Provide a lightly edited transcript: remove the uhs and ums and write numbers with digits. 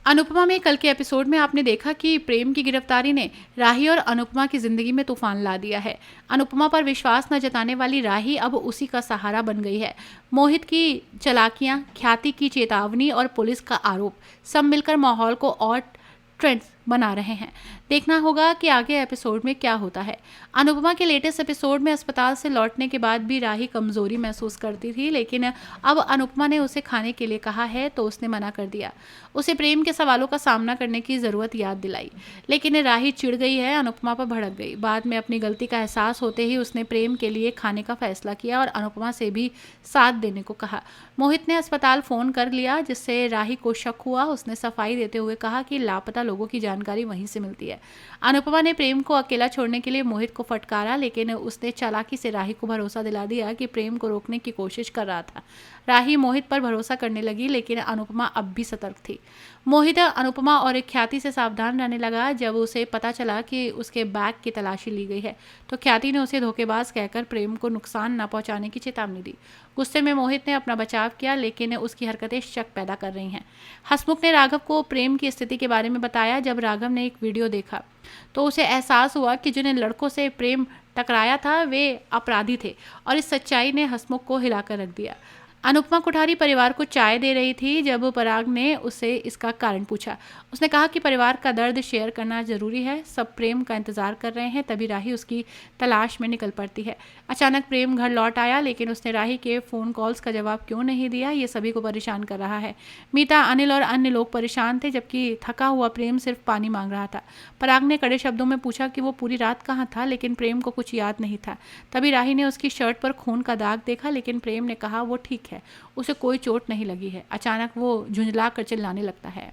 अनुपमा में कल के एपिसोड में आपने देखा कि प्रेम की गिरफ्तारी ने राही और अनुपमा की जिंदगी में तूफान ला दिया है। अनुपमा पर विश्वास न जताने वाली राही अब उसी का सहारा बन गई है। मोहित की चालाकियां, ख्याति की चेतावनी और पुलिस का आरोप सब मिलकर माहौल को और ट्रेंड्स बना रहे हैं। देखना होगा कि आगे एपिसोड में क्या होता है। अनुपमा के लेटेस्ट एपिसोड में अस्पताल से लौटने के बाद भी राही कमजोरी महसूस करती थी, लेकिन अब अनुपमा ने उसे खाने के लिए कहा है तो उसने मना कर दिया। उसे प्रेम के सवालों का सामना करने की जरूरत याद दिलाई, लेकिन राही चिढ़ गई है, अनुपमा पर भड़क गई। बाद में अपनी गलती का एहसास होते ही उसने प्रेम के लिए खाने का फैसला किया और अनुपमा से भी साथ देने को कहा। मोहित ने अस्पताल फोन कर लिया, जिससे राही को शक हुआ। उसने सफाई देते हुए कहा कि लापता लोगों की जानकारी वहीं से मिलती है। अनुपमा ने प्रेम को अकेला छोड़ने के लिए मोहित को फटकारा, लेकिन उसने चालाकी से राही को भरोसा दिला दिया कि प्रेम को रोकने की कोशिश कर रहा था। राही मोहित पर भरोसा करने लगी, लेकिन अनुपमा अब भी सतर्क थी। मोहित अनुपमा और एक ख्याति से सावधान रहने लगा। जब उसे पता चला कि उसके बैग की तलाशी ली गई है, तो ख्याति ने उसे धोखेबाज कहकर प्रेम को नुकसान न पहुंचाने की चेतावनी दी। गुस्से में मोहित ने अपना बचाव किया, लेकिन उसकी हरकतें शक पैदा कर रही हैं। हसमुख ने राघव को प्रेम की स्थिति के बारे में बताया। जब राघव ने एक वीडियो देखा तो उसे एहसास हुआ कि जिन लड़कों से प्रेम टकराया था वे अपराधी थे, और इस सच्चाई ने हसमुख को हिलाकर रख दिया। अनुपमा कोठारी परिवार को चाय दे रही थी जब पराग ने उससे इसका कारण पूछा। उसने कहा कि परिवार का दर्द शेयर करना जरूरी है, सब प्रेम का इंतजार कर रहे हैं। तभी राही उसकी तलाश में निकल पड़ती है। अचानक प्रेम घर लौट आया, लेकिन उसने राही के फोन कॉल्स का जवाब क्यों नहीं दिया, ये सभी को परेशान कर रहा है। मीता, अनिल और अन्य लोग परेशान थे, जबकि थका हुआ प्रेम सिर्फ पानी मांग रहा था। पराग ने कड़े शब्दों में पूछा कि वो पूरी रात कहाँ था, लेकिन प्रेम को कुछ याद नहीं था। तभी राही ने उसकी शर्ट पर खून का दाग देखा, लेकिन प्रेम ने कहा वो ठीक है, उसे कोई चोट नहीं लगी है। अचानक वो झुंझला कर चिल्लाने लगता है।